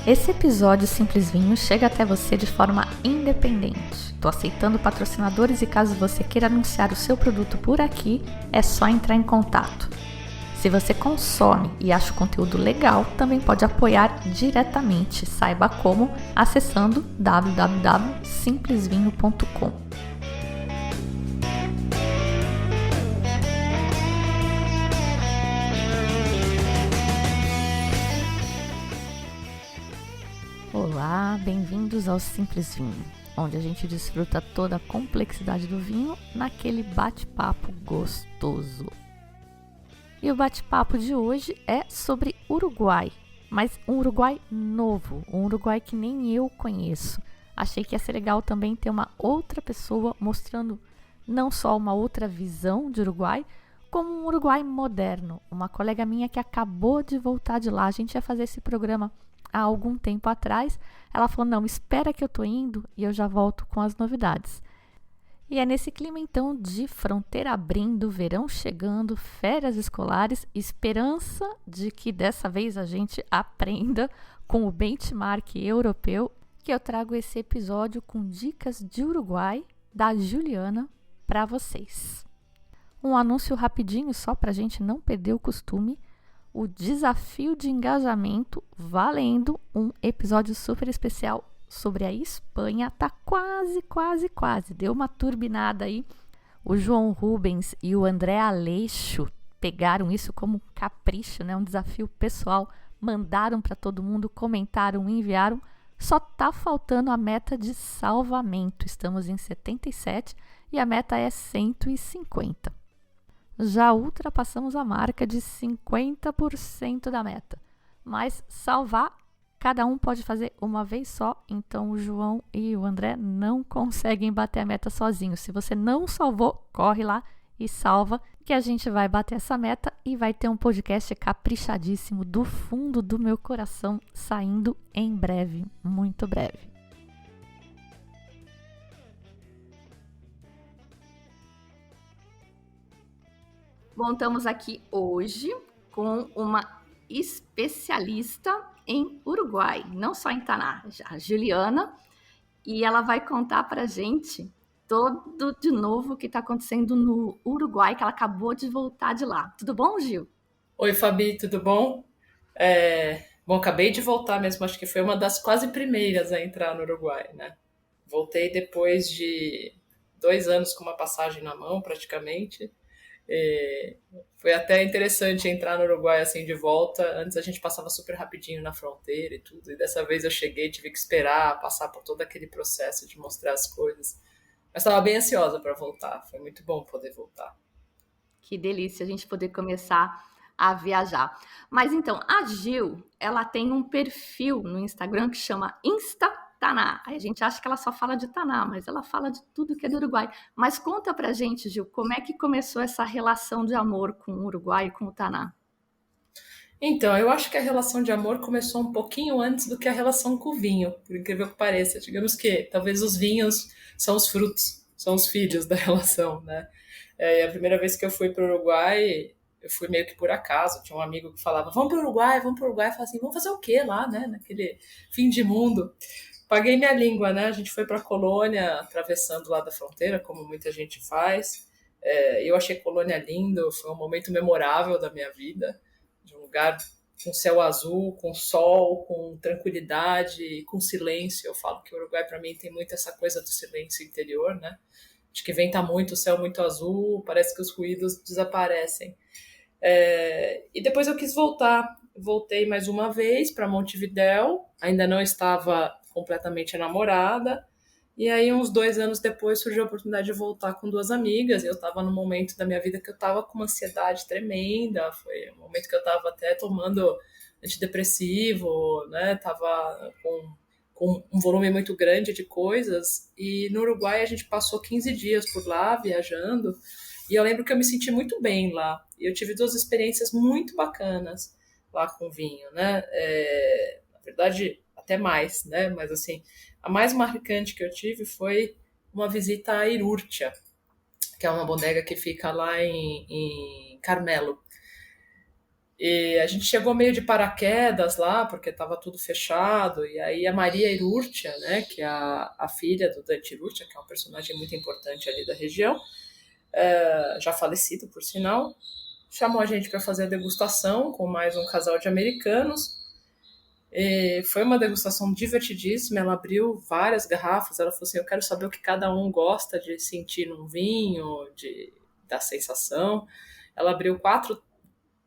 Esse episódio Simples Vinho chega até você de forma independente. Estou aceitando patrocinadores e caso você queira anunciar o seu produto por aqui, é só entrar em contato. Se você consome e acha o conteúdo legal, também pode apoiar diretamente. Saiba como acessando www.simplesvinho.com. Olá, bem-vindos ao Simples Vinho, onde a gente desfruta toda a complexidade do vinho naquele bate-papo gostoso. E o bate-papo de hoje é sobre Uruguai, mas um Uruguai novo, um Uruguai que nem eu conheço. Achei que ia ser legal também ter uma outra pessoa mostrando não só uma outra visão de Uruguai, como um Uruguai moderno. Uma colega minha que acabou de voltar de lá, a gente ia fazer esse programa há algum tempo atrás, ela falou, não, espera que eu tô indo e eu já volto com as novidades. E é nesse clima então de fronteira abrindo, verão chegando, férias escolares, esperança de que dessa vez a gente aprenda com o benchmark europeu, que eu trago esse episódio com dicas de Uruguai da Juliana para vocês. Um anúncio rapidinho só para a gente não perder o costume. O desafio de engajamento valendo um episódio super especial sobre a Espanha. Tá quase. Deu uma turbinada aí. O João Rubens e o André Aleixo pegaram isso como um capricho, né? Um desafio pessoal. Mandaram para todo mundo, comentaram, enviaram. Só tá faltando a meta de salvamento. Estamos em 77 e a meta é 150. Já ultrapassamos a marca de 50% da meta. Mas salvar, cada um pode fazer uma vez só. Então o João e o André não conseguem bater a meta sozinhos. Se você não salvou, corre lá e salva, que a gente vai bater essa meta e vai ter um podcast caprichadíssimo do fundo do meu coração saindo em breve, muito breve. Bom, estamos aqui hoje com uma especialista em Uruguai, não só em Taná, a Juliana, e ela vai contar para a gente todo de novo o que está acontecendo no Uruguai, que ela acabou de voltar de lá. Tudo bom, Gil? Oi, Fabi, tudo bom? Bom, acabei de voltar mesmo, acho que foi uma das quase primeiras a entrar no Uruguai, né? Voltei depois de 2 anos com uma passagem na mão, praticamente. Foi até interessante entrar no Uruguai assim de volta. Antes a gente passava super rapidinho na fronteira e tudo, e dessa vez eu cheguei, tive que esperar passar por todo aquele processo de mostrar as coisas. Mas estava bem ansiosa para voltar, foi muito bom poder voltar. Que delícia a gente poder começar a viajar. Mas então, a Gil, ela tem um perfil no Instagram que chama Taná. Aí a gente acha que ela só fala de Taná, mas ela fala de tudo que é do Uruguai. Mas conta pra gente, Gil, como é que começou essa relação de amor com o Uruguai e com o Taná? Então, eu acho que a relação de amor começou um pouquinho antes do que a relação com o vinho, por incrível que pareça. Digamos que talvez os vinhos são os frutos, são os filhos da relação, né? E a primeira vez que eu fui para o Uruguai, eu fui meio que por acaso. Tinha um amigo que falava, vamos para o Uruguai, vamos para o Uruguai. Eu falava assim, vamos fazer o quê lá, né? Naquele fim de mundo. Paguei minha língua, né? A gente foi para a Colônia, atravessando lá da fronteira, como muita gente faz. Eu achei a Colônia lindo, foi um momento memorável da minha vida, de um lugar com céu azul, com sol, com tranquilidade, com silêncio. Eu falo que o Uruguai, para mim, tem muito essa coisa do silêncio interior, né? Acho que venta muito, o céu muito azul, parece que os ruídos desaparecem. E depois eu quis voltar. Voltei mais uma vez para Montevidéu, ainda não estava completamente namorada. E aí, uns 2 anos depois, surgiu a oportunidade de voltar com 2 amigas. Eu estava num momento da minha vida que eu estava com uma ansiedade tremenda. Foi um momento que eu estava até tomando antidepressivo, né? Estava com um volume muito grande de coisas. E no Uruguai, a gente passou 15 dias por lá, viajando. E eu lembro que eu me senti muito bem lá. E eu tive 2 experiências muito bacanas lá com vinho, né? Na verdade, até mais, né? Mas assim, a mais marcante que eu tive foi uma visita a Irurtia, que é uma bodega que fica lá em Carmelo. E a gente chegou meio de paraquedas lá, porque estava tudo fechado. E aí a Maria Irurtia, né, que é a filha do Dante Irurtia, que é um personagem muito importante ali da região, já falecido, por sinal, chamou a gente para fazer a degustação com mais um casal de americanos. E foi uma degustação divertidíssima. Ela abriu várias garrafas. Ela falou assim: eu quero saber o que cada um gosta de sentir num vinho, da sensação. Ela abriu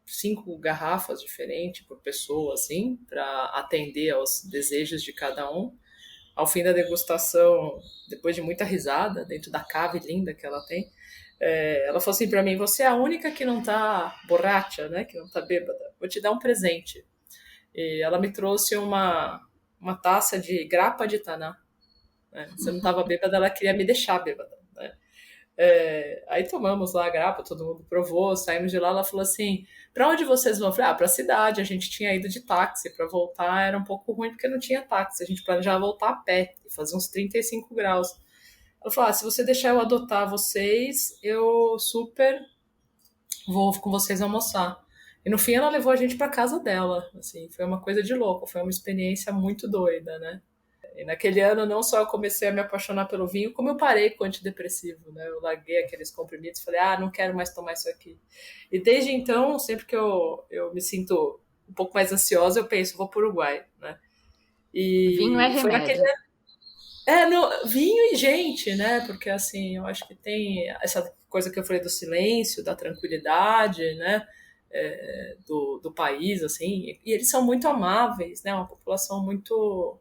5 garrafas diferentes por pessoa, assim, para atender aos desejos de cada um. Ao fim da degustação, depois de muita risada, dentro da cave linda que ela tem, ela falou assim para mim: você é a única que não tá borracha, né, que não tá bêbada. Vou te dar um presente. E ela me trouxe uma taça de grappa de taná. Né? Se eu não estava bêbada, ela queria me deixar bêbada. Né? Aí tomamos lá a grappa, todo mundo provou, saímos de lá. Ela falou assim: para onde vocês vão? Eu falei: para a cidade. A gente tinha ido de táxi. Para voltar era um pouco ruim porque não tinha táxi. A gente planejava voltar a pé e fazer uns 35 graus. Ela falou: se você deixar eu adotar vocês, eu super vou com vocês almoçar. E no fim ela levou a gente para casa dela, assim, foi uma coisa de louco, foi uma experiência muito doida, né? E naquele ano não só eu comecei a me apaixonar pelo vinho, como eu parei com o antidepressivo, né? Eu larguei aqueles comprimidos, falei: não quero mais tomar isso aqui. E desde então, sempre que eu me sinto um pouco mais ansiosa, eu penso: vou para o Uruguai, né? Vinho é E foi naquele remédio. vinho e gente, né? Porque assim, eu acho que tem essa coisa que eu falei do silêncio, da tranquilidade, né? Do país, assim, e eles são muito amáveis, né? Uma população muito.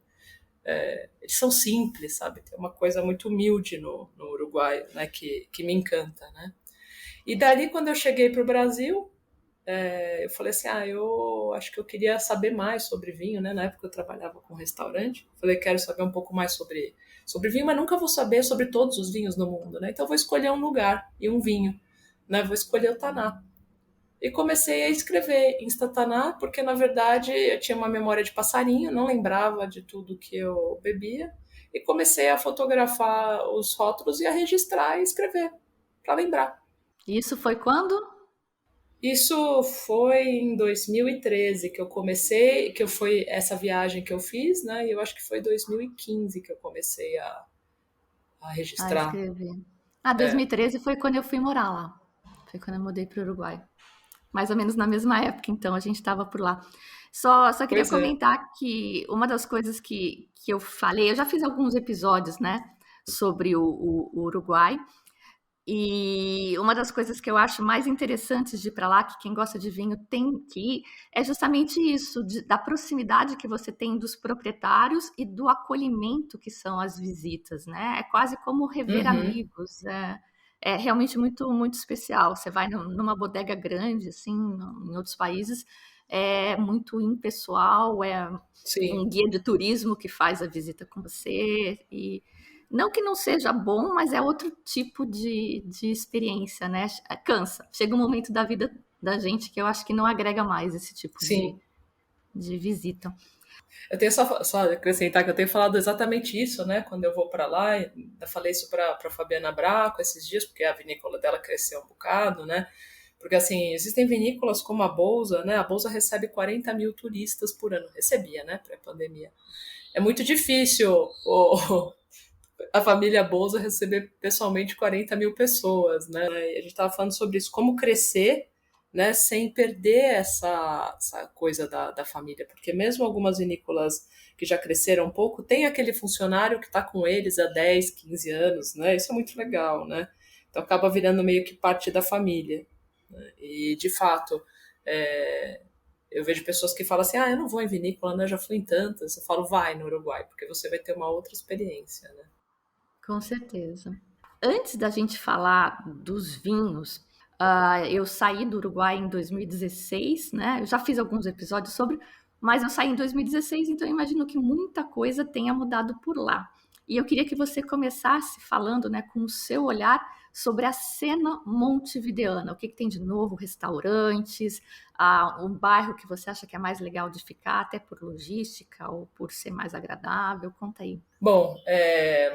Eles são simples, sabe? Tem uma coisa muito humilde no Uruguai, né? Que me encanta, né? E dali, quando eu cheguei para o Brasil, eu falei assim: eu acho que eu queria saber mais sobre vinho, né? Na época eu trabalhava com restaurante. Falei: quero saber um pouco mais sobre vinho, mas nunca vou saber sobre todos os vinhos no mundo, né? Então eu vou escolher um lugar e um vinho, né? Vou escolher o Taná. E comecei a escrever em Taná, porque na verdade eu tinha uma memória de passarinho, não lembrava de tudo que eu bebia, e comecei a fotografar os rótulos e a registrar e escrever, para lembrar. Isso foi quando? Isso foi em 2013 que eu comecei, foi essa viagem que eu fiz, né? E eu acho que foi 2015 que eu comecei a registrar. Escrever. É, 2013 foi quando eu fui morar lá. Foi quando eu mudei para o Uruguai. Mais ou menos na mesma época, então a gente estava por lá. Só queria pois é. comentar que uma das coisas que eu falei, eu já fiz alguns episódios, né, sobre o Uruguai, e uma das coisas que eu acho mais interessantes de ir para lá, que quem gosta de vinho tem que ir, é justamente isso, da proximidade que você tem dos proprietários e do acolhimento que são as visitas, né? É quase como rever Uhum, amigos, é realmente muito, muito especial. Você vai numa bodega grande, assim, em outros países, é muito impessoal, é sim, um guia de turismo que faz a visita com você, e não que não seja bom, mas é outro tipo de experiência, né? Cansa. Chega um momento da vida da gente que eu acho que não agrega mais esse tipo sim. de visita. Eu tenho só acrescentar que eu tenho falado exatamente isso, né? Quando eu vou para lá, eu falei isso para Fabiana Braco esses dias, porque a vinícola dela cresceu um bocado, né? Porque assim, existem vinícolas como a Bolsa, né? A Bolsa recebe 40 mil turistas por ano. Recebia, né? Pré-pandemia. É muito difícil a família Bolsa receber pessoalmente 40 mil pessoas, né? E a gente estava falando sobre isso, como crescer, né, sem perder essa coisa da família, porque mesmo algumas vinícolas que já cresceram um pouco, tem aquele funcionário que está com eles há 10, 15 anos, né? Isso é muito legal, né? Então acaba virando meio que parte da família. Né? E, de fato, eu vejo pessoas que falam assim: eu não vou em vinícola, né? Eu já fui em tantas. Eu falo: vai no Uruguai, porque você vai ter uma outra experiência, né? Com certeza. Antes da gente falar dos vinhos, eu saí do Uruguai em 2016, né? Eu já fiz alguns episódios sobre, mas eu saí em 2016, então eu imagino que muita coisa tenha mudado por lá. E eu queria que você começasse falando, né, com o seu olhar sobre a cena montevideana. O que tem de novo? Restaurantes, um bairro que você acha que é mais legal de ficar, até por logística ou por ser mais agradável? Conta aí. Bom,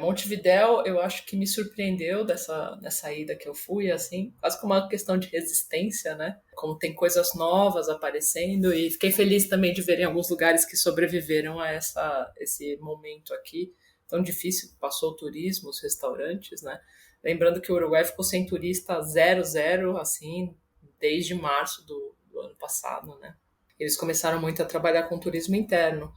Montevidéu eu acho que me surpreendeu dessa ida que eu fui, assim, quase como uma questão de resistência, né? Como tem coisas novas aparecendo e fiquei feliz também de ver em alguns lugares que sobreviveram a esse momento aqui tão difícil que passou o turismo, os restaurantes, né? Lembrando que o Uruguai ficou sem turista zero, zero, assim, desde março do ano passado, né? Eles começaram muito a trabalhar com turismo interno.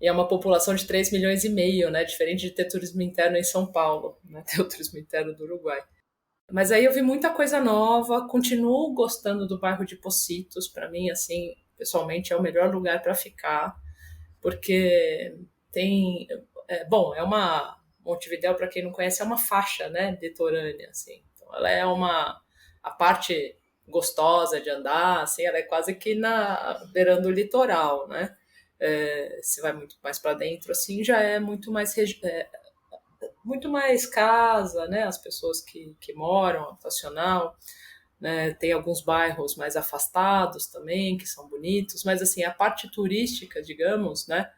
E é uma população de 3,5 milhões, né? Diferente de ter turismo interno em São Paulo, né? Ter o turismo interno do Uruguai. Mas aí eu vi muita coisa nova, continuo gostando do bairro de Pocitos, para mim, assim, pessoalmente é o melhor lugar para ficar, porque tem, bom, é uma Montevidéu, para quem não conhece, é uma faixa, né, litorânea, assim. Então ela é a parte gostosa de andar, assim, ela é quase que beirando o litoral, né? Se vai muito mais para dentro, assim, já é muito mais casa, né? As pessoas que moram, habitacional, né? Tem alguns bairros mais afastados também, que são bonitos, mas assim, a parte turística, digamos, né?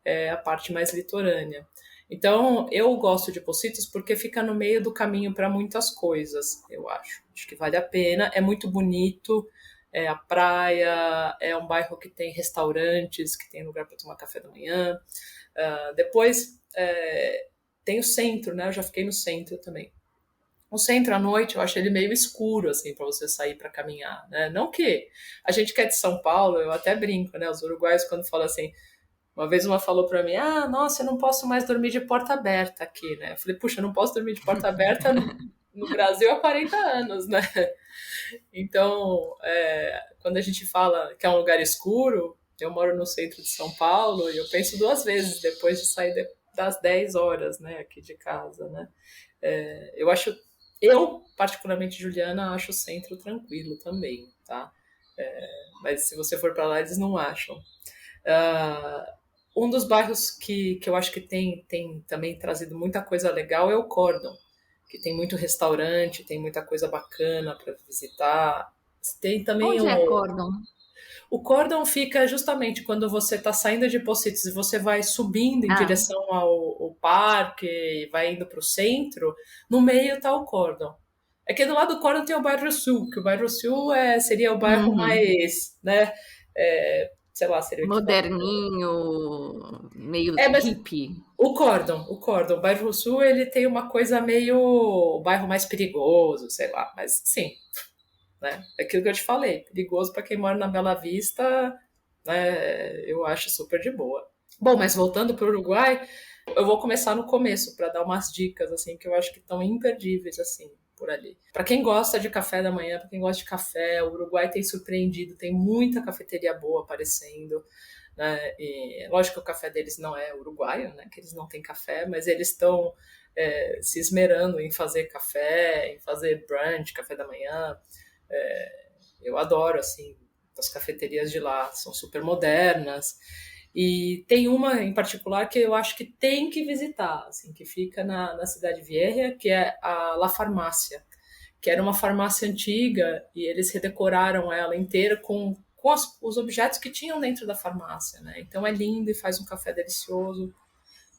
É a parte mais litorânea. Então, eu gosto de Pocitos porque fica no meio do caminho para muitas coisas, eu acho. Acho que vale a pena, é muito bonito, é a praia, é um bairro que tem restaurantes, que tem lugar para tomar café da manhã. Depois, tem o centro, né? Eu já fiquei no centro também. O centro à noite eu acho ele meio escuro, assim, para você sair para caminhar, né? Não que a gente que é de São Paulo, eu até brinco, né? Os uruguaios, quando falam assim, uma vez uma falou para mim, nossa, eu não posso mais dormir de porta aberta aqui, né? Eu falei, puxa, eu não posso dormir de porta aberta no Brasil há 40 anos, né? Então, quando a gente fala que é um lugar escuro, eu moro no centro de São Paulo e eu penso duas vezes depois de sair das 10 horas, né, aqui de casa, né? Eu, particularmente, Juliana, acho o centro tranquilo também, tá? Mas se você for para lá, eles não acham. Um dos bairros que eu acho que tem também trazido muita coisa legal é o Cordon, que tem muito restaurante, tem muita coisa bacana para visitar. Tem também Onde é Cordon? o cordão fica justamente quando você está saindo de Pocitos e você vai subindo em Ah, direção ao parque e vai indo para o centro, no meio está o cordão. É que do lado do cordão tem o bairro Sul, que o bairro Sul seria o bairro uhum. mais, né, sei lá, seria o equivalente. Moderninho, meio Mas hippie. o bairro Sul, ele tem uma coisa meio o bairro mais perigoso, sei lá, mas sim, né? É aquilo que eu te falei, perigoso para quem mora na Bela Vista, né? Eu acho super de boa. Bom, mas voltando para o Uruguai, eu vou começar no começo para dar umas dicas assim que eu acho que estão imperdíveis assim por ali. Para quem gosta de café da manhã, para quem gosta de café, o Uruguai tem surpreendido, tem muita cafeteria boa aparecendo. Né? E, lógico que o café deles não é uruguaio, né? Que eles não têm café, mas eles estão se esmerando em fazer café, em fazer brunch, café da manhã. Eu adoro, assim, as cafeterias de lá, são super modernas. E tem uma em particular que eu acho que tem que visitar, assim, que fica na Cidade Vieja, que é a La Farmácia, que era uma farmácia antiga e eles redecoraram ela inteira com os objetos que tinham dentro da farmácia, né? Então é lindo e faz um café delicioso.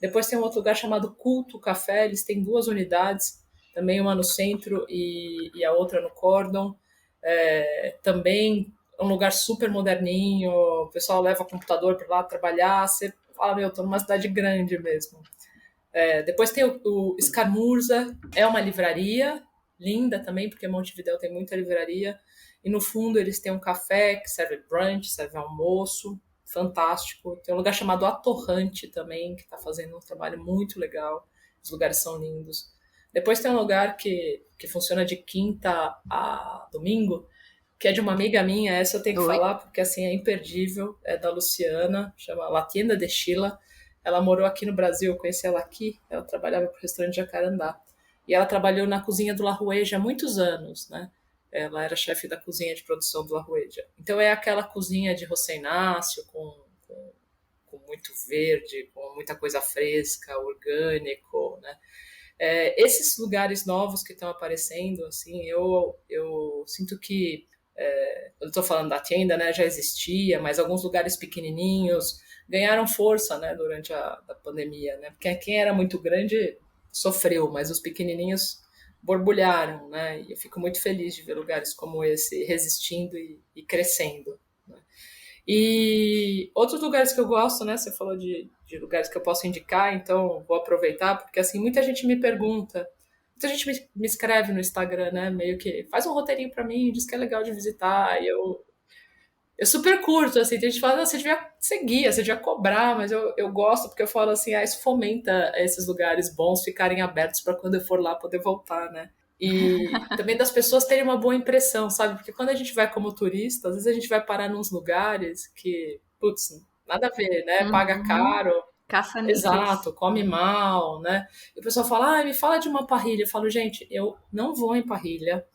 Depois tem um outro lugar chamado Culto Café, eles têm duas unidades, também uma no centro e a outra no Cordon. Também é um lugar super moderninho, o pessoal leva computador para lá trabalhar, você fala, meu, tô numa cidade grande mesmo. Depois tem o Escamurza, é uma livraria, linda também, porque Montevidéu tem muita livraria, e no fundo eles têm um café que serve brunch, serve almoço, fantástico. Tem um lugar chamado Atorrante também, que está fazendo um trabalho muito legal, os lugares são lindos. Depois tem um lugar que funciona de quinta a domingo, que é de uma amiga minha, essa eu tenho que Oi. falar, porque assim é imperdível, é da Luciana, chama La Tienda de Sheila. Ela morou aqui no Brasil, eu conheci ela aqui, ela trabalhava para o restaurante Jacarandá. E ela trabalhou na cozinha do La Rueja há muitos anos, né? Ela era chefe da cozinha de produção do La Rueja. Então é aquela cozinha de José Inácio, com muito verde, com muita coisa fresca, orgânico, né? Esses lugares novos que estão aparecendo, assim, eu sinto que, eu estou falando da Tienda, né, já existia, mas alguns lugares pequenininhos ganharam força, né, durante a pandemia, né? Porque quem era muito grande sofreu, mas os pequenininhos borbulharam, né? E eu fico muito feliz de ver lugares como esse resistindo e crescendo, né? E outros lugares que eu gosto, né? Você falou de lugares que eu posso indicar, então vou aproveitar, porque assim, muita gente me pergunta, muita gente me escreve no Instagram, né? Meio que faz um roteirinho pra mim, diz que é legal de visitar, e eu super curto, assim, tem gente que fala, não, você devia seguir, você devia cobrar, mas eu gosto porque eu falo assim, isso fomenta esses lugares bons ficarem abertos para quando eu for lá poder voltar, né? E também das pessoas terem uma boa impressão, sabe? Porque quando a gente vai como turista, às vezes a gente vai parar nos lugares que, putz, nada a ver, né? Paga Uhum. caro, Caça-níqueis. exato, come mal, né? E o pessoal fala, me fala de uma parrilha. Eu falo, gente, eu não vou em parrilha,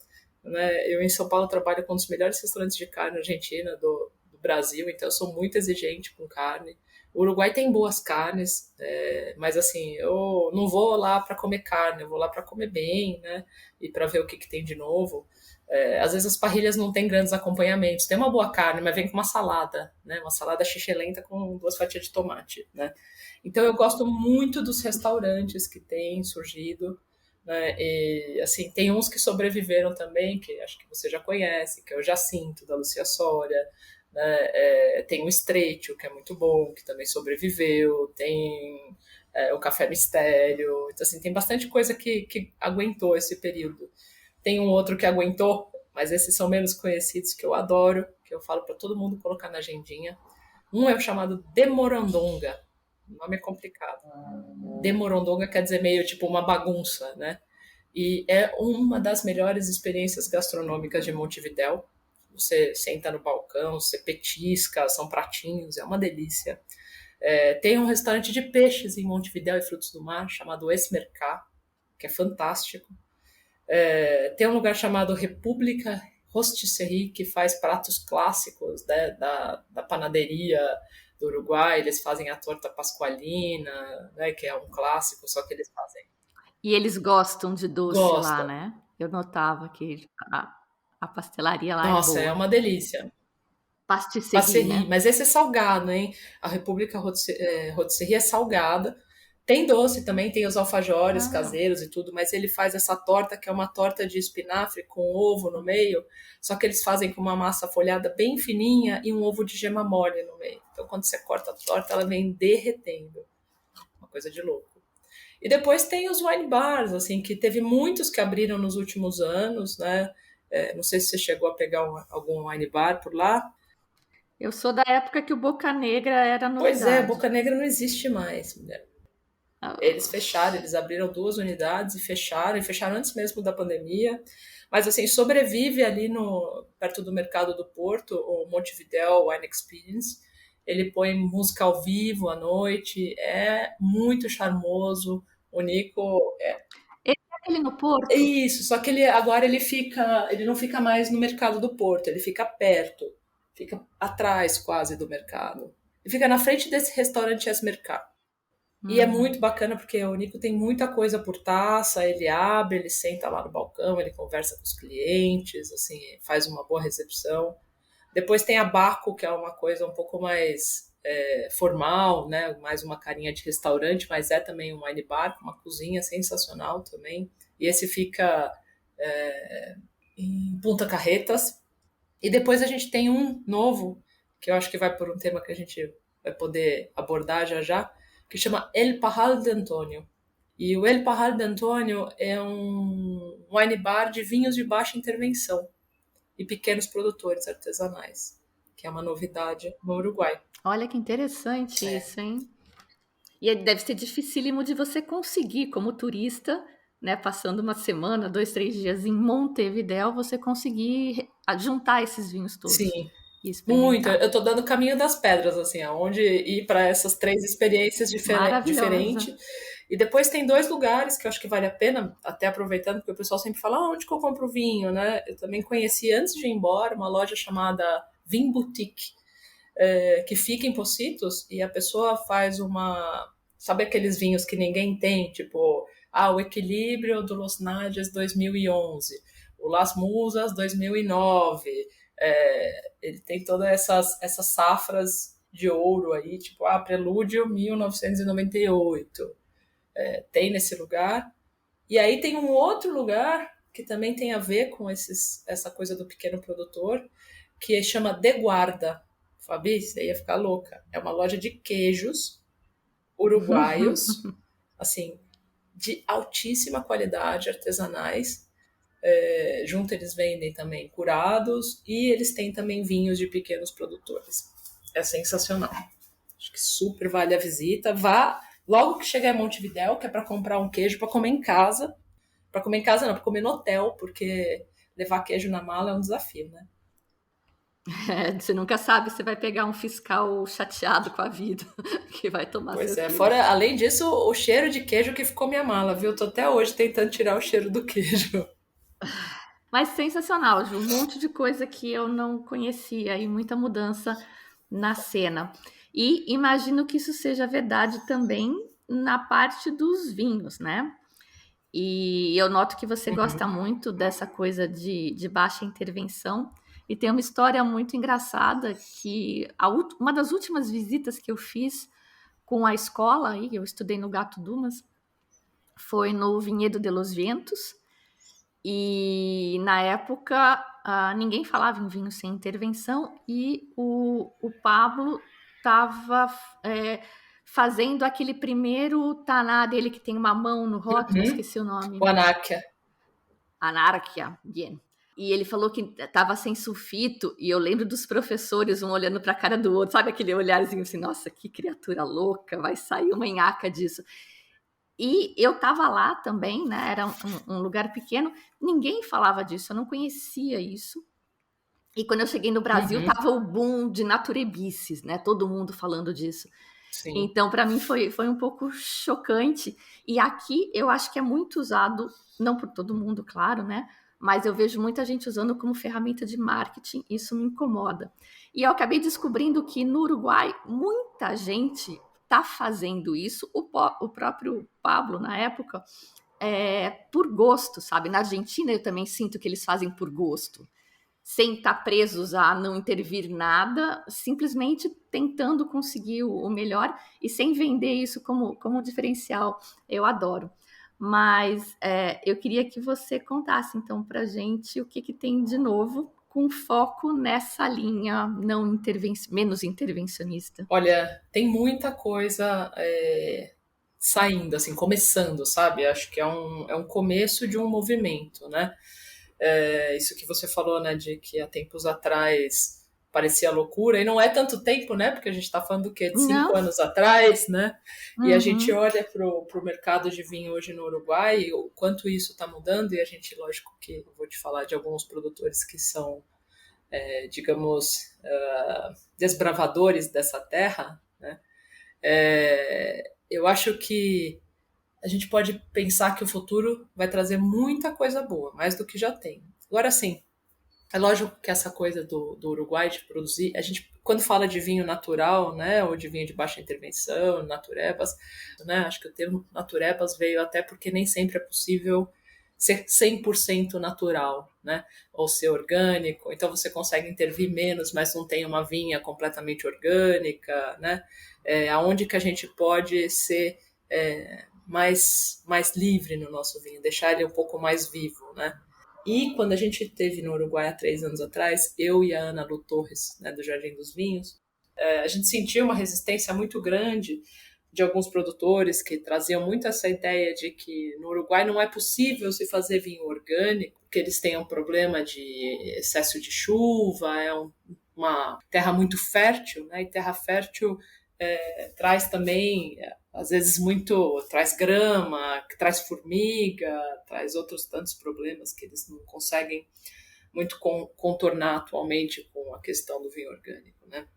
né? Eu em São Paulo trabalho com um dos melhores restaurantes de carne argentina do Brasil, então eu sou muito exigente com carne. O Uruguai tem boas carnes, mas assim, eu não vou lá para comer carne, eu vou lá para comer bem, né? E para ver o que tem de novo. Às vezes as parrilhas não têm grandes acompanhamentos. Tem uma boa carne, mas vem com uma salada, né? Uma salada xixelenta com 2 fatias de tomate, né? Então eu gosto muito dos restaurantes que têm surgido, né? E assim, tem uns que sobreviveram também, que acho que você já conhece, que é o Jacinto, da Lucia Soria, né? Tem o Estreito, que é muito bom, que também sobreviveu, tem o Café Mistério, então assim, tem bastante coisa que aguentou esse período. Tem um outro que aguentou, mas esses são menos conhecidos, que eu adoro, que eu falo para todo mundo colocar na agendinha. Um é o chamado Demorandonga, o nome é complicado. Demorondonga quer dizer meio tipo uma bagunça, né? E é uma das melhores experiências gastronômicas de Montevidéu. Você senta no balcão, você petisca, são pratinhos, é uma delícia. Tem um restaurante de peixes em Montevidéu e frutos do mar chamado Esmercá, que é fantástico. Tem um lugar chamado República Rotisserie, que faz pratos clássicos, né, da panaderia do Uruguai. Eles fazem a torta pascualina, né, que é um clássico, só que eles fazem. E eles gostam de doce lá, Gostam. né? Eu notava que a pastelaria lá é Nossa, é boa. uma delícia. Pastisserie, Passerie, né? mas esse é salgado, hein? A República Rotisserie é salgada. Tem doce também, tem os alfajores Ah, caseiros e tudo, mas ele faz essa torta que é uma torta de espinafre com ovo no meio, só que eles fazem com uma massa folhada bem fininha e um ovo de gema mole no meio. Então, quando você corta a torta, ela vem derretendo. Uma coisa de louco. E depois tem os wine bars, assim, que teve muitos que abriram nos últimos anos, né? Não sei se você chegou a pegar algum wine bar por lá. eu sou da época que o Boca Negra era Pois é, novidade. Boca Negra não existe mais, mulher. Eles Ah, fecharam, eles abriram 2 unidades e fecharam antes mesmo da pandemia. Mas assim, sobrevive ali no perto do mercado do Porto, o Montevidéu Wine Experience. Ele põe música ao vivo à noite, é muito charmoso. O Nico esse é aquele no Porto? isso, só que ele agora ele não fica mais no mercado do Porto, ele fica perto, fica atrás quase do mercado. Ele fica na frente desse restaurante Esmercado. E é muito Hum. bacana porque o Nico tem muita coisa por taça, ele abre, ele senta lá no balcão, ele conversa com os clientes, assim, faz uma boa recepção. Depois tem a Baco, que é uma coisa um pouco mais formal, né? Mais uma carinha de restaurante, mas é também um wine bar, com uma cozinha sensacional também. E esse fica em Punta Carretas. E depois a gente tem um novo, que eu acho que vai por um tema que a gente vai poder abordar já já, que chama El Parral de Antônio. E o El Parral de Antônio é um wine bar de vinhos de baixa intervenção e pequenos produtores artesanais, que é uma novidade no Uruguai. Olha que interessante É. isso, hein? E deve ser dificílimo de você conseguir, como turista, né? Passando uma semana, 2, 3 dias em Montevidéu, você conseguir juntar esses vinhos todos Sim, e muito. experimentar. Eu tô dando o caminho das pedras, assim, aonde ir para essas 3 experiências Maravilhosa. diferentes. E depois tem 2 lugares que eu acho que vale a pena, até aproveitando, porque o pessoal sempre fala, onde que eu compro vinho, né? Eu também conheci, antes de ir embora, uma loja chamada Vin Boutique, que fica em Pocitos, e a pessoa faz uma... Sabe aqueles vinhos que ninguém tem? Tipo, o Equilíbrio do Los Nadies 2011, o Las Musas 2009, ele tem todas essas safras de ouro aí, tipo, Prelúdio 1998, tem nesse lugar. E aí tem um outro lugar que também tem a ver com essa coisa do pequeno produtor, que chama De Guarda. Fabi, você ia ficar louca. É uma loja de queijos uruguaios, assim, de altíssima qualidade, artesanais. Junto eles vendem também curados e eles têm também vinhos de pequenos produtores. É sensacional. Acho que super vale a visita. Vá logo que chegar em Montevidéu, que é para comprar um queijo para comer em casa. Para comer em casa não, para comer no hotel, porque levar queijo na mala é um desafio, né? Você nunca sabe se vai pegar um fiscal chateado com a vida, que vai tomar Pois seu é, queijo. fora, além disso, o cheiro de queijo que ficou minha mala, viu? Tô até hoje tentando tirar o cheiro do queijo. Mas sensacional, Ju, um monte de coisa que eu não conhecia e muita mudança na cena. E imagino que isso seja verdade também na parte dos vinhos, né? E eu noto que você gosta muito dessa coisa de baixa intervenção. E tem uma história muito engraçada que uma das últimas visitas que eu fiz com a escola, aí, eu estudei no Gato Dumas, foi no Vinhedo de los Vientos. E na época ninguém falava em vinho sem intervenção e o Pablo estava fazendo aquele primeiro taná dele que tem uma mão no rótulo, esqueci o nome. O Anáquia. Anárquia, bien. E ele falou que estava sem sulfito, e eu lembro dos professores, um olhando para a cara do outro, sabe aquele olharzinho assim, nossa, que criatura louca, vai sair uma nhaca disso. E eu estava lá também, né? Era um lugar pequeno, ninguém falava disso, eu não conhecia isso. E quando eu cheguei no Brasil, tava o boom de naturebices, né? Todo mundo falando disso. Sim. Então, para mim, foi um pouco chocante. E aqui eu acho que é muito usado, não por todo mundo, claro, né? Mas eu vejo muita gente usando como ferramenta de marketing, isso me incomoda. E eu acabei descobrindo que no Uruguai, muita gente está fazendo isso. O próprio Pablo, na época, por gosto, sabe? Na Argentina, eu também sinto que eles fazem por gosto, sem estar presos a não intervir nada, simplesmente tentando conseguir o melhor e sem vender isso como diferencial. Eu adoro. Mas eu queria que você contasse, então, para a gente o que tem de novo com foco nessa linha menos intervencionista. Olha, tem muita coisa saindo, assim, começando, sabe? Acho que é um começo de um movimento, né? Isso que você falou, né, de que há tempos atrás parecia loucura, e não é tanto tempo, né, porque a gente está falando do quê? De 5 anos atrás, né, e a gente olha para o mercado de vinho hoje no Uruguai, o quanto isso está mudando, e a gente, lógico que eu vou te falar de alguns produtores que são, digamos, desbravadores dessa terra, né, eu acho que a gente pode pensar que o futuro vai trazer muita coisa boa, mais do que já tem. Agora sim, é lógico que essa coisa do Uruguai de produzir, a gente quando fala de vinho natural, né, ou de vinho de baixa intervenção, naturebas, né, acho que o termo naturebas veio até porque nem sempre é possível ser 100% natural, né, ou ser orgânico, então você consegue intervir menos, mas não tem uma vinha completamente orgânica, né, aonde que a gente pode ser mais livre no nosso vinho, deixar ele um pouco mais vivo, né? E quando a gente esteve no Uruguai há 3 anos atrás, eu e a Ana Lu Torres, né, do Jardim dos Vinhos, a gente sentiu uma resistência muito grande de alguns produtores que traziam muito essa ideia de que no Uruguai não é possível se fazer vinho orgânico, que eles têm um problema de excesso de chuva, é uma terra muito fértil, né? E terra fértil traz também, às vezes, traz grama, traz formiga, traz outros tantos problemas que eles não conseguem muito contornar atualmente com a questão do vinho orgânico, né?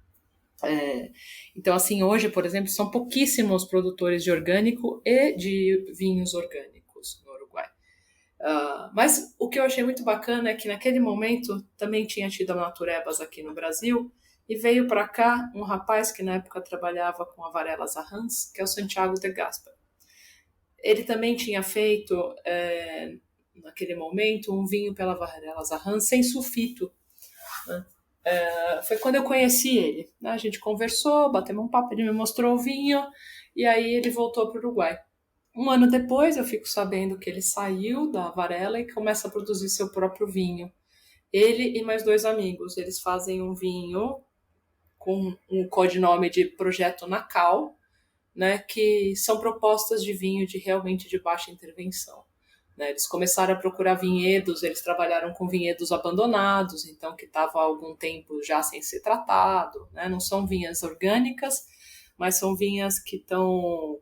Então, assim, hoje, por exemplo, são pouquíssimos produtores de orgânico e de vinhos orgânicos no Uruguai. Mas o que eu achei muito bacana é que naquele momento também tinha tido a Naturebas aqui no Brasil, e veio para cá um rapaz que na época trabalhava com a Varela Zarrans, que é o Santiago de Gaspar. Ele também tinha feito, naquele momento, um vinho pela Varela Zarran sem sulfito, né? Foi quando eu conheci ele, né? A gente conversou, batemos um papo, ele me mostrou o vinho e aí ele voltou para o Uruguai. Um ano depois eu fico sabendo que ele saiu da Varela e começa a produzir seu próprio vinho. Ele e mais 2 amigos, eles fazem um vinho com um codinome de Projeto Nacal, né, que são propostas de vinho realmente de baixa intervenção. Né? Eles começaram a procurar vinhedos, eles trabalharam com vinhedos abandonados, então que estavam há algum tempo já sem ser tratado. Né? Não são vinhas orgânicas, mas são vinhas que estão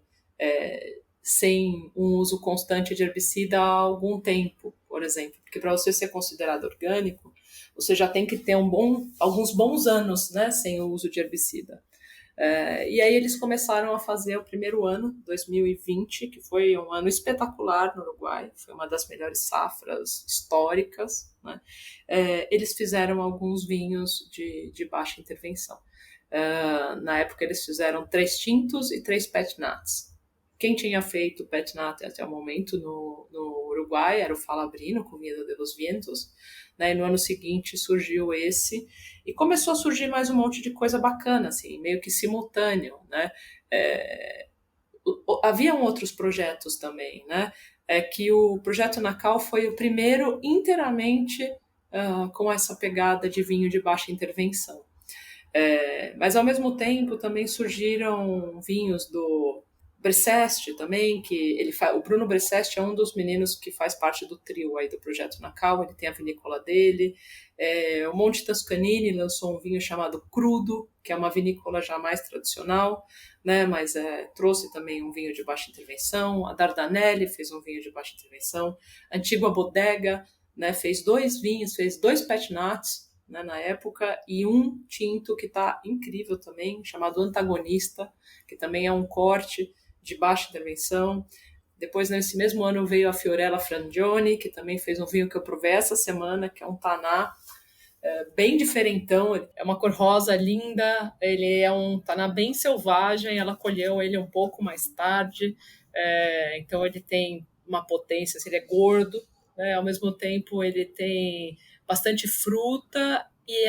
sem um uso constante de herbicida há algum tempo, por exemplo. Porque para você ser considerado orgânico, você já tem que ter alguns bons anos, né, sem o uso de herbicida. E aí eles começaram a fazer o primeiro ano, 2020, que foi um ano espetacular no Uruguai, foi uma das melhores safras históricas, né? Eles fizeram alguns vinhos de baixa intervenção. Na época eles fizeram 3 tintos e 3 pet nats. Quem tinha feito pet nat até o momento no Uruguai era o Falabrino, com Miedo de los Vientos, né? E no ano seguinte surgiu esse, e começou a surgir mais um monte de coisa bacana, assim, meio que simultâneo, né? Haviam outros projetos também, né? Que o projeto Nacal foi o primeiro inteiramente com essa pegada de vinho de baixa intervenção. Mas ao mesmo tempo também surgiram vinhos do Bresseste também, o Bruno Bresseste é um dos meninos que faz parte do trio aí do Projeto Nacal, ele tem a vinícola dele. O Monte Toscanini lançou um vinho chamado Crudo, que é uma vinícola já mais tradicional, né, mas trouxe também um vinho de baixa intervenção. A Dardanelli fez um vinho de baixa intervenção. A Antigua Bodega, né, fez 2 vinhos, fez 2 pet nats, né, na época, e um tinto que está incrível também, chamado Antagonista, que também é um corte de baixa intervenção. Depois, nesse mesmo ano, veio a Fiorella Frangioni, que também fez um vinho que eu provei essa semana, que é um taná bem diferentão. É uma cor rosa linda, ele é um taná bem selvagem, ela colheu ele um pouco mais tarde, então ele tem uma potência, ele é gordo, né? Ao mesmo tempo ele tem bastante fruta e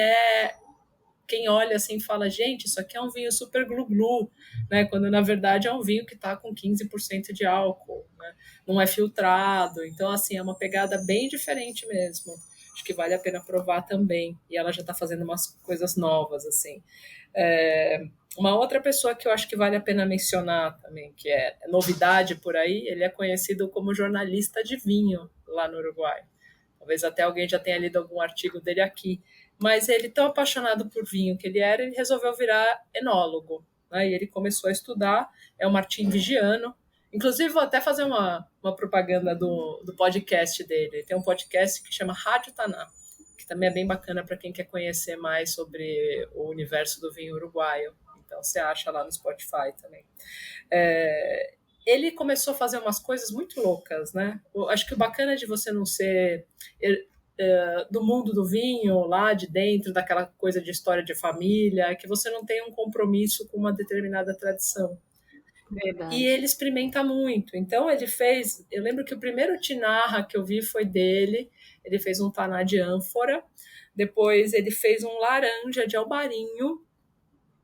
quem olha assim fala, gente, isso aqui é um vinho super glu-glu, né? Quando na verdade é um vinho que está com 15% de álcool, né? Não é filtrado, então assim, é uma pegada bem diferente mesmo. Acho que vale a pena provar também, e ela já está fazendo umas coisas novas, assim. Uma outra pessoa que eu acho que vale a pena mencionar também, que é novidade por aí, ele é conhecido como jornalista de vinho lá no Uruguai. Talvez até alguém já tenha lido algum artigo dele aqui. Mas ele, tão apaixonado por vinho que ele era, ele resolveu virar enólogo, né? E ele começou a estudar, é o Martim Vigiano. Inclusive, vou até fazer uma propaganda do podcast dele. Ele tem um podcast que chama Rádio Taná, que também é bem bacana para quem quer conhecer mais sobre o universo do vinho uruguaio. Então, você acha lá no Spotify também. Ele começou a fazer umas coisas muito loucas, né? Eu acho que o bacana de você não ser do mundo do vinho, lá de dentro, daquela coisa de história de família, é que você não tem um compromisso com uma determinada tradição. Verdade. E ele experimenta muito. Então, ele fez... Eu lembro que o primeiro tinarra que eu vi foi dele. Ele fez um taná de ânfora. Depois, ele fez um laranja de albarinho.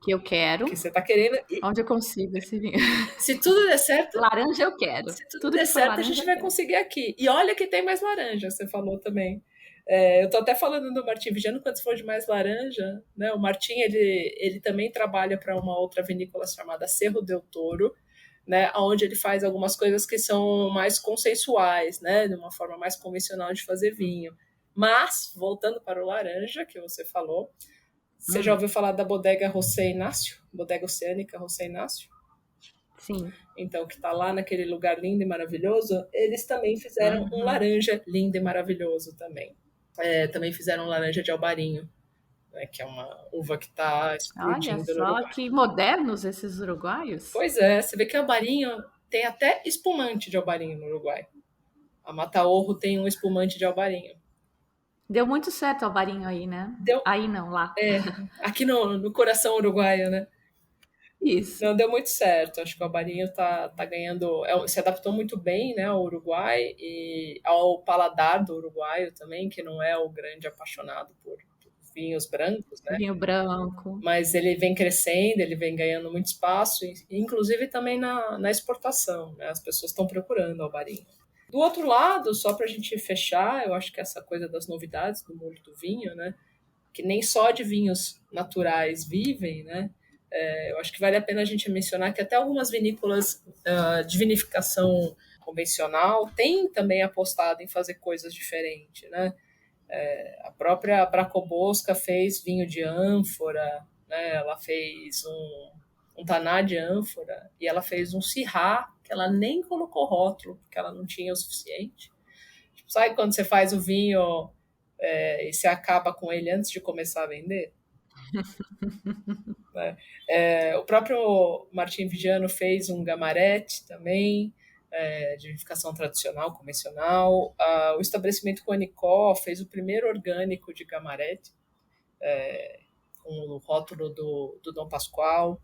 Que eu quero. Que você tá querendo. Onde eu consigo esse vinho? Se tudo der certo... Laranja eu quero. Se tudo der certo, a gente vai conseguir aqui. E olha que tem mais laranja, você falou também. Eu tô até falando do Martim Vigiano quando você for de mais laranja, né? O Martim, ele também trabalha para uma outra vinícola chamada Cerro del Toro, né? Onde ele faz algumas coisas que são mais consensuais, né? De uma forma mais convencional de fazer vinho. Mas, voltando para o laranja, que você falou, você já ouviu falar da Bodega José Inácio? Bodega Oceânica José Inácio? Sim. Então, que está lá naquele lugar lindo e maravilhoso, eles também fizeram um laranja lindo e maravilhoso também. Também fizeram laranja de albarinho, né, que é uma uva que está explodindo. Olha só, que modernos esses uruguaios. Pois é, você vê que albarinho tem até espumante de albarinho no Uruguai. A Mataorro tem um espumante de albarinho. Deu muito certo o albarinho aí, né? Deu. Aí não, lá. Aqui no coração uruguaio, né? Isso. Não deu muito certo. Acho que o Albarinho tá ganhando, se adaptou muito bem, né, ao Uruguai e ao paladar do uruguaio também, que não é o grande apaixonado por vinhos brancos, né? Vinho branco. Mas ele vem crescendo, ele vem ganhando muito espaço, inclusive também na exportação, né? As pessoas estão procurando Albarinho. Do outro lado, só para a gente fechar, eu acho que essa coisa das novidades do mundo do vinho, né? Que nem só de vinhos naturais vivem, né? Eu acho que vale a pena a gente mencionar que até algumas vinícolas de vinificação convencional têm também apostado em fazer coisas diferentes, né? A própria Bracobosca fez vinho de ânfora, né? Ela fez um taná de ânfora e ela fez um Syrah que ela nem colocou rótulo porque ela não tinha o suficiente. Tipo, sabe quando você faz o vinho e você acaba com ele antes de começar a vender? Né? O próprio Martin Vigiano fez um Gamarete também, de vinificação tradicional, convencional. O estabelecimento Conicó fez o primeiro orgânico de Gamarete, com o rótulo do Dom Pascoal.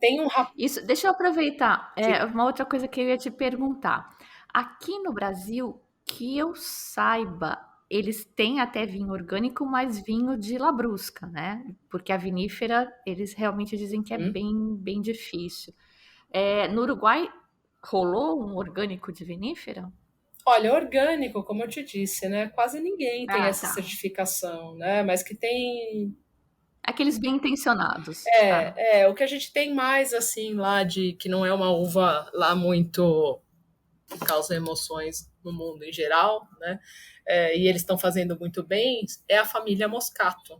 Tem um rapaz. Isso, deixa eu aproveitar. Uma outra coisa que eu ia te perguntar. Aqui no Brasil, que eu saiba, eles têm até vinho orgânico, mas vinho de labrusca, né? Porque a vinífera, eles realmente dizem que é bem difícil. No Uruguai, rolou um orgânico de vinífera? Olha, orgânico, como eu te disse, né? Quase ninguém tem Ah, essa tá. certificação, né? Mas que tem. Aqueles bem intencionados, tá? O que a gente tem mais, assim, lá de que não é uma uva lá muito que causa emoções no mundo em geral, né? E eles estão fazendo muito bem, é a família Moscato.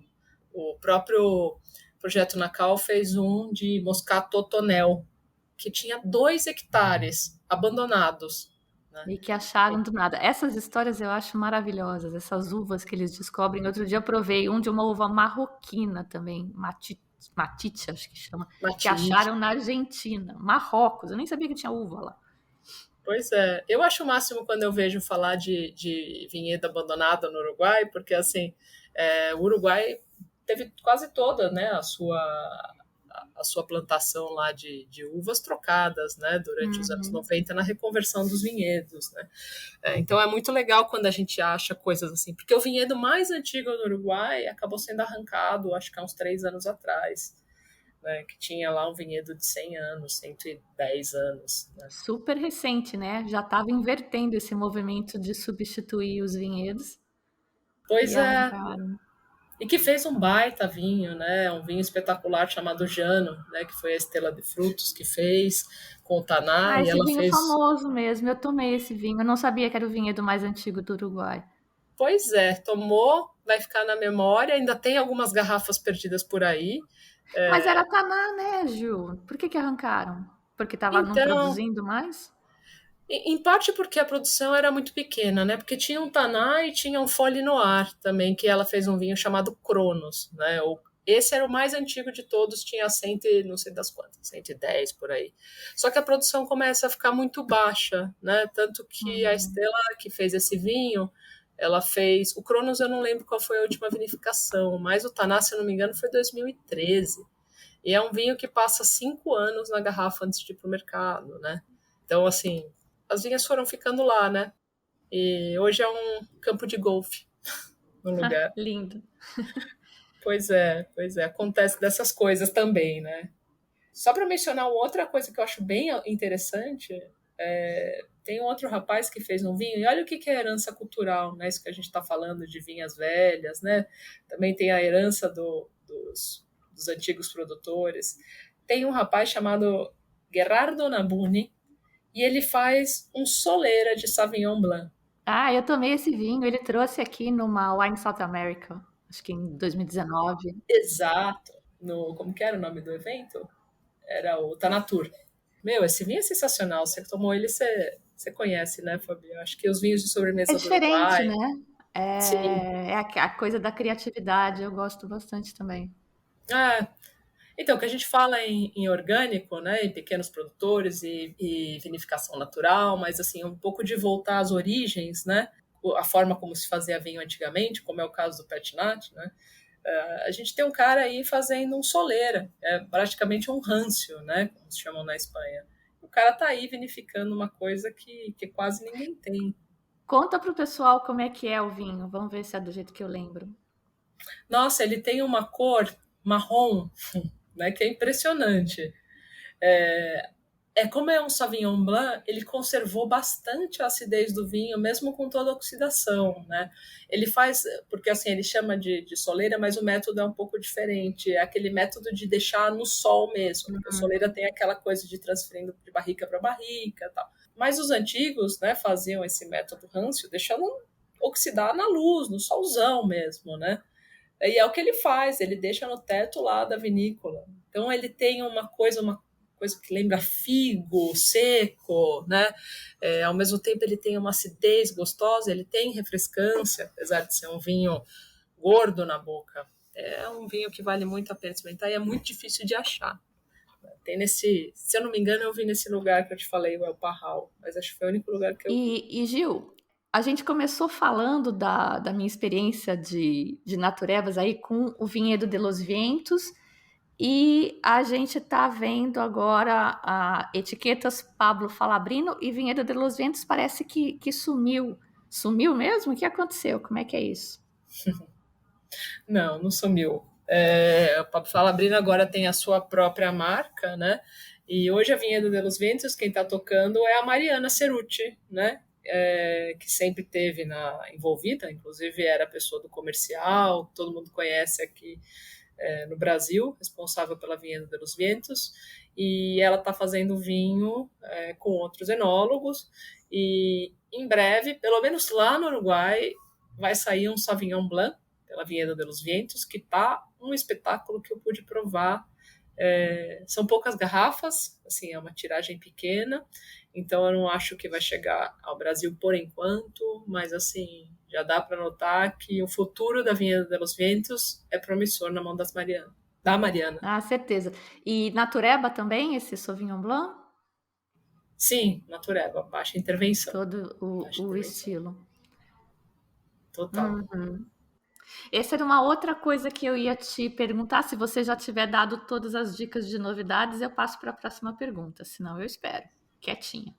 O próprio Projeto Nacal fez um de Moscato Tonel, que tinha 2 hectares abandonados. Né? E que acharam do nada. Essas histórias eu acho maravilhosas, essas uvas que eles descobrem. Outro dia eu provei um de uma uva marroquina também, matite, acho que chama, que Matite. acharam na Argentina, Marrocos. Eu nem sabia que tinha uva lá. Pois é, eu acho o máximo quando eu vejo falar de vinhedo abandonado no Uruguai, porque assim, o Uruguai teve quase toda, né, a sua plantação lá de uvas trocadas, né, durante os anos Uhum. 90 na reconversão dos vinhedos, né. Então é muito legal quando a gente acha coisas assim, porque o vinhedo mais antigo no Uruguai acabou sendo arrancado, acho que há uns 3 anos atrás, né, que tinha lá um vinhedo de 100 anos, 110 anos, né. Super recente, né? Já estava invertendo esse movimento de substituir os vinhedos Pois e é, arrancaram. e que fez um baita vinho, né? Um vinho espetacular chamado Jano, né? Que foi a Estrela de Frutos que fez com o Taná, Ah, e esse ela vinho fez. famoso mesmo. Eu tomei esse vinho. Eu não sabia que era o vinhedo mais antigo do Uruguai. Pois é, tomou, vai ficar na memória, ainda tem algumas garrafas perdidas por aí. Mas era Taná, né, Ju? Por que que arrancaram? Porque estava não Então, produzindo mais? em parte porque a produção era muito pequena, né? Porque tinha um Taná e tinha um Folie Noir também, que ela fez um vinho chamado Cronos, né? Esse era o mais antigo de todos, tinha 100, não sei das quantas, 110 por aí. Só que a produção começa a ficar muito baixa, né? Tanto que a Hum. Estela que fez esse vinho, ela fez. O Cronos eu não lembro qual foi a última vinificação, mas o Taná, se eu não me engano, foi 2013. E é um vinho que passa 5 anos na garrafa antes de ir para o mercado, né? Então, assim, as vinhas foram ficando lá, né? E hoje é um campo de golfe no lugar. Lindo. Pois é, acontece dessas coisas também, né? Só para mencionar uma outra coisa que eu acho bem interessante, tem um outro rapaz que fez um vinho, e olha o que é herança cultural, né? Isso que a gente está falando de vinhas velhas, né? Também tem a herança dos antigos produtores. Tem um rapaz chamado Gerardo Nabuni, e ele faz um soleira de Sauvignon Blanc. Ah, eu tomei esse vinho. Ele trouxe aqui numa Wine South America, acho que em 2019. Exato. Como que era o nome do evento? Era o Tanatur. Meu, esse vinho é sensacional. Você tomou ele, você conhece, né, Fabio? Acho que os vinhos de É sobremesa do diferente, Uruguai. né? Sim. É a coisa da criatividade. Eu gosto bastante também. Ah, então, o que a gente fala em orgânico, né, em pequenos produtores e vinificação natural, mas assim, um pouco de voltar às origens, né, a forma como se fazia vinho antigamente, como é o caso do Pet Nat, né, A gente tem um cara aí fazendo um soleira, é praticamente um rancio, né? Como se chamam na Espanha. O cara tá aí vinificando uma coisa que quase ninguém tem. Conta pro pessoal como é que é o vinho. Vamos ver se é do jeito que eu lembro. Nossa, ele tem uma cor marrom, né? Que é impressionante. É, como é um Sauvignon Blanc, ele conservou bastante a acidez do vinho, mesmo com toda a oxidação, né? Ele faz, porque assim, ele chama de soleira, mas o método é um pouco diferente. É aquele método de deixar no sol mesmo, porque a soleira tem aquela coisa de transferindo de barrica para barrica e tal. Mas os antigos, né, faziam esse método rancio, deixando oxidar na luz, no solzão mesmo, né? E é o que ele faz, ele deixa no teto lá da vinícola. Então ele tem uma coisa que lembra figo seco, né? Ao mesmo tempo ele tem uma acidez gostosa, ele tem refrescância, apesar de ser um vinho gordo na boca. É um vinho que vale muito a pena experimentar e é muito difícil de achar. Tem nesse, se eu não me engano, eu vi nesse lugar que eu te falei, o El Parral, mas acho que foi o único lugar que eu vi. E Gil, a gente começou falando da minha experiência de naturebas aí com o Vinhedo de los Vientos e a gente está vendo agora a etiquetas Pablo Falabrino e Vinhedo de los Vientos parece que sumiu. Sumiu mesmo? O que aconteceu? Como é que é isso? Não, não sumiu. O Pablo Falabrino agora tem a sua própria marca, né? E hoje a Vinhedo de los Ventos, quem está tocando é a Mariana Cerutti, né? Que sempre teve envolvida, inclusive era a pessoa do comercial, todo mundo conhece aqui no Brasil, responsável pela Vinhedo de los Ventos, e ela está fazendo vinho com outros enólogos, e em breve, pelo menos lá no Uruguai, vai sair um Sauvignon Blanc, pela Vinhedo de los Vientos, que tá um espetáculo que eu pude provar. São poucas garrafas, assim, é uma tiragem pequena, então eu não acho que vai chegar ao Brasil por enquanto, mas assim, já dá para notar que o futuro da Vinhedo de los Vientos é promissor na mão da Mariana. Ah, certeza. E natureba também, esse Sauvignon Blanc? Sim, natureba, baixa intervenção. Todo Baixa o intervenção. estilo. Total. Essa era uma outra coisa que eu ia te perguntar. Se você já tiver dado todas as dicas de novidades, eu passo para a próxima pergunta. Senão eu espero, quietinha.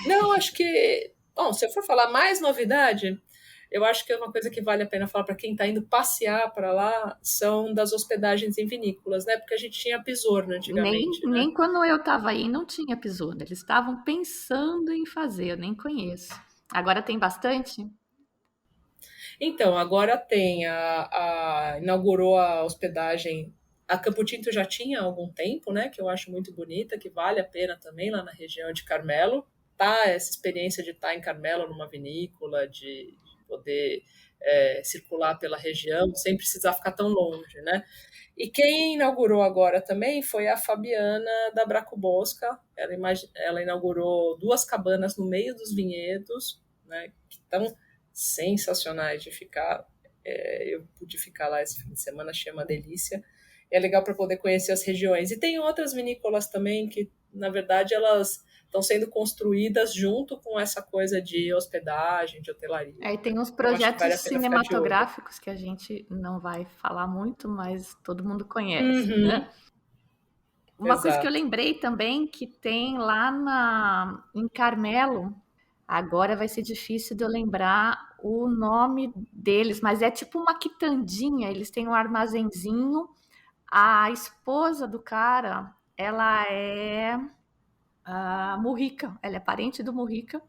Não, acho que. Bom, se eu for falar mais novidade, eu acho que é uma coisa que vale a pena falar para quem está indo passear para lá são das hospedagens em vinícolas, né? Porque a gente tinha Pisorno antigamente, né? Nem quando eu estava aí não tinha Pisorno. Eles estavam pensando em fazer, eu nem conheço. Agora tem bastante? Então, agora tem inaugurou a hospedagem. A Campo Tinto já tinha há algum tempo, né? Que eu acho muito bonita, que vale a pena também lá na região de Carmelo. Tá, essa experiência de estar em Carmelo numa vinícola, de poder circular pela região, sem precisar ficar tão longe, né? E quem inaugurou agora também foi a Fabiana da Braco Bosca. Ela inaugurou 2 cabanas no meio dos vinhedos, né? Que estão sensacionais de ficar. Eu pude ficar lá esse fim de semana, achei uma delícia. É legal para poder conhecer as regiões. E tem outras vinícolas também que, na verdade, elas estão sendo construídas junto com essa coisa de hospedagem, de hotelaria. Aí tem uns Então, acho que projetos vale a pena ficar de olho. cinematográficos que a gente não vai falar muito, mas todo mundo conhece, Uhum, né? Uma coisa que eu exato. lembrei também que tem lá em Carmelo, agora vai ser difícil de eu lembrar o nome deles, mas é tipo uma quitandinha, eles têm um armazenzinho. A esposa do cara, ela é a Murrica, ela é parente do Murrica.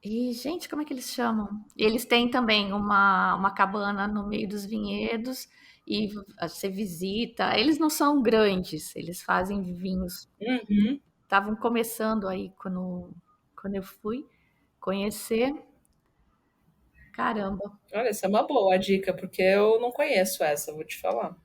E, gente, como é que eles chamam? Eles têm também uma cabana no meio dos vinhedos e você visita. Eles não são grandes, eles fazem vinhos. Uhum. Estavam começando aí quando eu fui conhecer. Caramba. Olha, essa é uma boa dica, porque eu não conheço essa, vou te falar.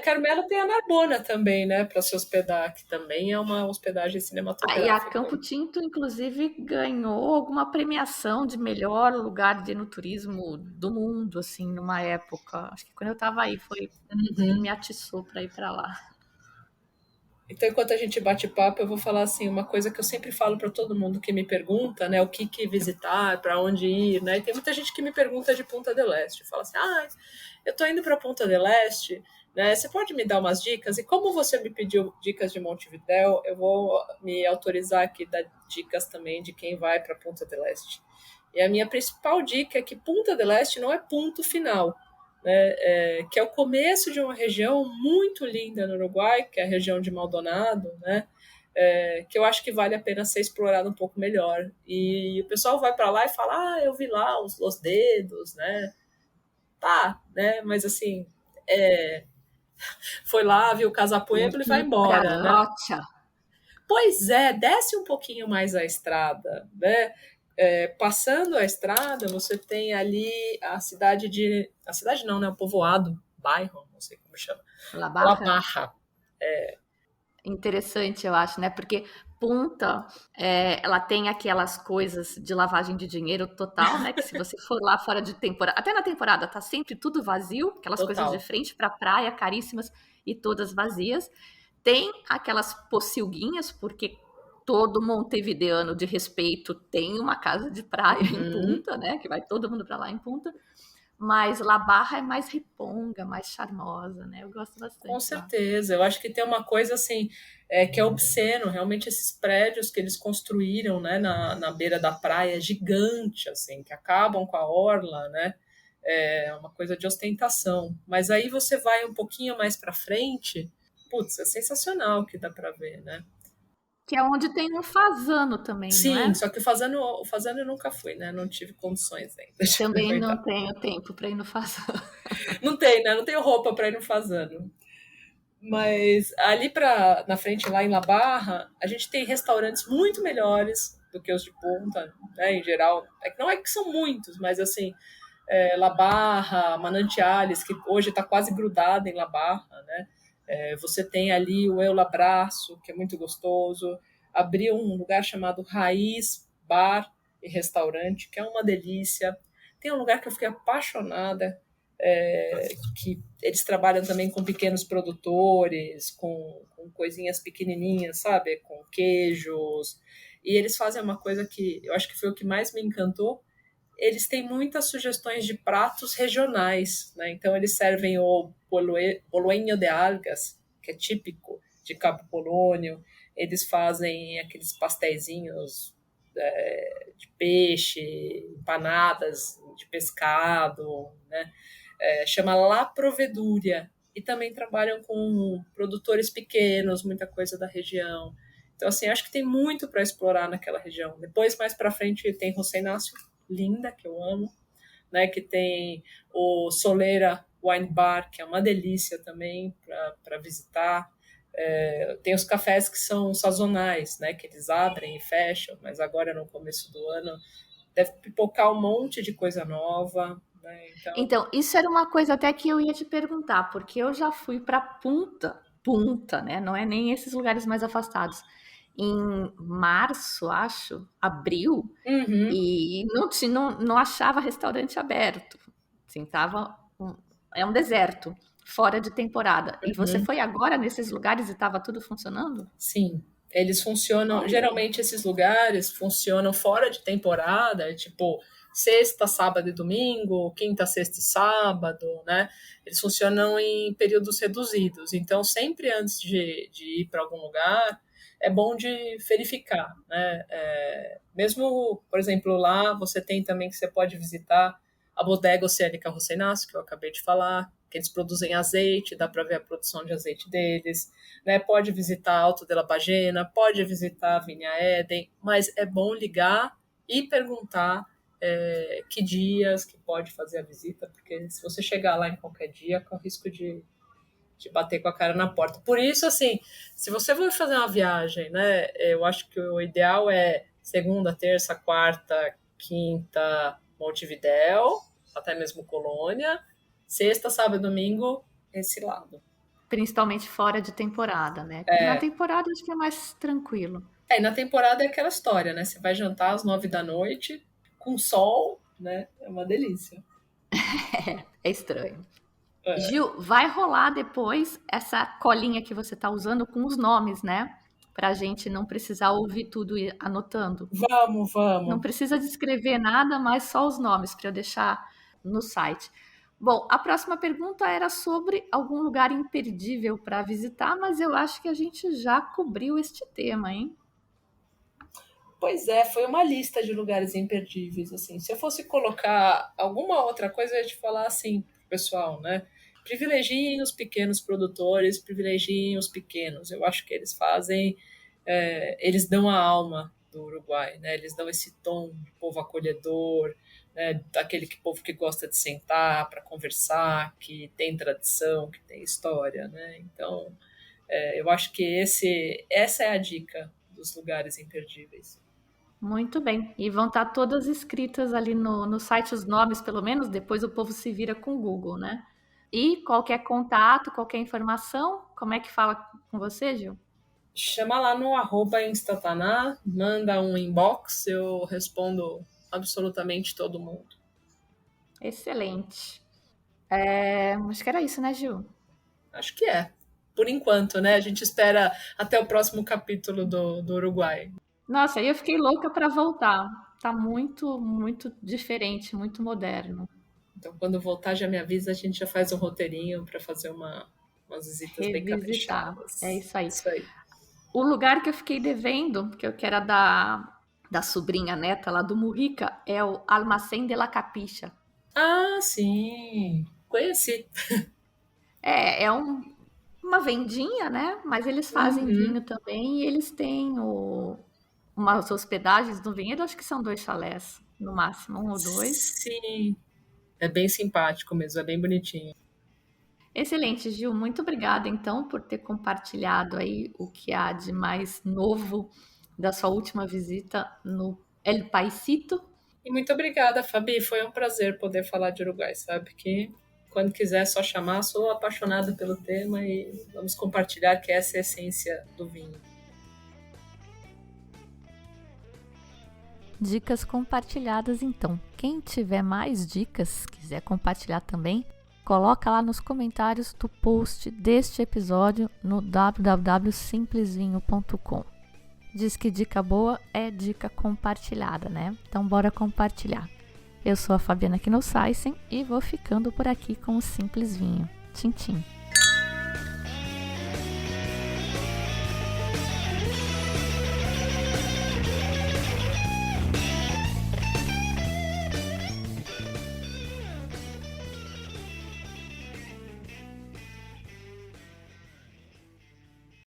Carmelo tem a Narbona também, né, para se hospedar, que também é uma hospedagem Aí a cinematográfica. Campo Tinto, inclusive, ganhou alguma premiação de melhor lugar de enoturismo do mundo, assim, numa época. Acho que quando eu estava aí foi Uhum. me atiçou para ir para lá. Então, enquanto a gente bate papo, eu vou falar assim, uma coisa que eu sempre falo para todo mundo que me pergunta, né, o que visitar, para onde ir, né? E tem muita gente que me pergunta de Punta del Este, fala assim: "Ah, eu tô indo para Punta del Este, né? Você pode me dar umas dicas?" E como você me pediu dicas de Montevidéu, eu vou me autorizar aqui dar dicas também de quem vai para Punta del Este. E a minha principal dica é que Punta del Este não é ponto final, né? Que é o começo de uma região muito linda no Uruguai, que é a região de Maldonado, né? Que eu acho que vale a pena ser explorado um pouco melhor. E o pessoal vai para lá e fala: "Ah, eu vi lá os dedos, né?" Tá, né? Mas assim, foi lá, viu o Casa Tem Pueblo e que vai ir pra embora, né? Rocha. Pois é, desce um pouquinho mais a estrada, né? Passando a estrada, você tem ali a cidade de. A cidade não, né? O povoado, bairro, não sei como chama. La La Barra. Barra. Interessante, eu acho, né? Porque Punta, ela tem aquelas coisas de lavagem de dinheiro total, né? Que se você for lá fora de temporada, até na temporada tá sempre tudo vazio, aquelas coisas de Total. frente para a praia, caríssimas e todas vazias. Tem aquelas pocilguinhas, porque todo montevideano de respeito tem uma casa de praia em Uhum. Punta, né? Que vai todo mundo para lá em Punta. Mas La Barra é mais riponga, mais charmosa, né? Eu gosto Com bastante lá. certeza. Eu acho que tem uma coisa assim, que é obsceno, realmente esses prédios que eles construíram, né, na beira da praia, gigante, assim, que acabam com a orla, né? É uma coisa de ostentação. Mas aí você vai um pouquinho mais para frente, putz, é sensacional o que dá para ver, né? Que é onde tem um fazano também, não Sim, é? só que o Fazano eu nunca fui, né? Não tive condições ainda de Também não frequentar. tenho tempo para ir no fazano. Não tem, né? Não tenho roupa para ir no Fazano. Mas ali na frente, lá em La Barra, a gente tem restaurantes muito melhores do que os de Punta, né? Em geral. Não é que são muitos, mas assim, La Barra, Manantiales, que hoje está quase grudada em La Barra, né? Você tem ali o El Abraço, que é muito gostoso. Abriu um lugar chamado Raiz Bar e Restaurante, que é uma delícia. Tem um lugar que eu fiquei apaixonada, que eles trabalham também com pequenos produtores, com coisinhas pequenininhas, sabe? Com queijos. E eles fazem uma coisa que eu acho que foi o que mais me encantou. Eles têm muitas sugestões de pratos regionais, né? Então eles servem o boloño de algas, que é típico de Cabo Polônio. Eles fazem aqueles pastéisinhos de peixe, empanadas de pescado, né? Chama La Provedúria, e também trabalham com produtores pequenos, muita coisa da região. Então, assim, acho que tem muito para explorar naquela região. Depois, mais para frente, tem José Inácio, linda, que eu amo, né? Que tem o Soleira Wine Bar, que é uma delícia também para visitar. Tem os cafés que são sazonais, né? Que eles abrem e fecham, mas agora no começo do ano deve pipocar um monte de coisa nova, né? Então, Então, isso era uma coisa até que eu ia te perguntar, porque eu já fui para Punta, né? Não é nem esses lugares mais afastados. Em março, acho, abril, uhum, e não achava restaurante aberto. Assim, é um deserto, fora de temporada. E você uhum. foi agora nesses lugares e estava tudo funcionando? Sim, eles funcionam. Olha, Geralmente esses lugares funcionam fora de temporada, tipo sexta, sábado e domingo, quinta, sexta e sábado, né? Eles funcionam em períodos reduzidos. Então, sempre antes de ir para algum lugar, é bom de verificar, né? Mesmo, por exemplo, lá você tem também que você pode visitar a Bodega Oceânica Rocenaço, que eu acabei de falar, que eles produzem azeite, dá para ver a produção de azeite deles, né? Pode visitar Alto de la Bagena, pode visitar a Vinha Éden, mas é bom ligar e perguntar que dias que pode fazer a visita, porque se você chegar lá em qualquer dia, corre o risco de bater com a cara na porta. Por isso, assim, se você for fazer uma viagem, né, eu acho que o ideal é segunda, terça, quarta, quinta, Montevidéu, até mesmo Colônia, sexta, sábado, domingo, esse lado. principalmente fora de temporada, né? Na temporada acho que é mais tranquilo. E na temporada é aquela história, né? Você vai jantar às 9 da noite, com sol, né? É uma delícia. É estranho. É. Gil, vai rolar depois essa colinha que você está usando com os nomes, né? Para a gente não precisar ouvir tudo e anotando. Vamos, Não vamos. precisa descrever nada, mas só os nomes para eu deixar no site. Bom, a próxima pergunta era sobre algum lugar imperdível para visitar, mas eu acho que a gente já cobriu este tema, hein? Pois é, foi uma lista de lugares imperdíveis, assim. Se eu fosse colocar alguma outra coisa, eu ia te falar assim, pro pessoal, né? Privilegiem os pequenos produtores, privilegiem os pequenos. Eu acho que eles fazem, eles dão a alma do Uruguai, né? Eles dão esse tom de povo acolhedor, né? Daquele povo que gosta de sentar para conversar, que tem tradição, que tem história, né? Então, eu acho que essa é a dica dos lugares imperdíveis. Muito bem. E vão estar todas escritas ali no site os nomes, pelo menos, depois o povo se vira com o Google, né? E qualquer contato, qualquer informação, como é que fala com você, Gil? Chama lá no @instataná, manda um inbox, eu respondo absolutamente todo mundo. Excelente. Acho que era isso, né, Gil? Acho que é. Por enquanto, né? A gente espera até o próximo capítulo do Uruguai. Nossa, aí eu fiquei louca para voltar. Tá muito, muito diferente, muito moderno. Então, quando voltar, já me avisa, a gente já faz um roteirinho para fazer umas visitas bem Revisitar. É caprichadas. isso aí. Isso aí. O lugar que eu fiquei devendo, que era da sobrinha neta lá do Murrica, é o Almacém de la Capicha. Ah, sim. Conheci. É uma vendinha, né? Mas eles fazem Uhum. vinho também e eles têm umas hospedagens no vinhedo, acho que são 2 chalés, no máximo, 1 ou 2. Sim. É bem simpático mesmo, é bem bonitinho. Excelente, Gil. Muito obrigada, então, por ter compartilhado aí o que há de mais novo da sua última visita no El Paisito. E muito obrigada, Fabi. Foi um prazer poder falar de Uruguai, sabe? Que quando quiser é só chamar, sou apaixonada pelo tema e vamos compartilhar que essa é a essência do vinho. Dicas compartilhadas, então. Quem tiver mais dicas, quiser compartilhar também, coloca lá nos comentários do post deste episódio no www.simplesvinho.com. Diz que dica boa é dica compartilhada, né? Então bora compartilhar. Eu sou a Fabiana Knossaisen e vou ficando por aqui com o Simples Vinho. Tchim, tchim.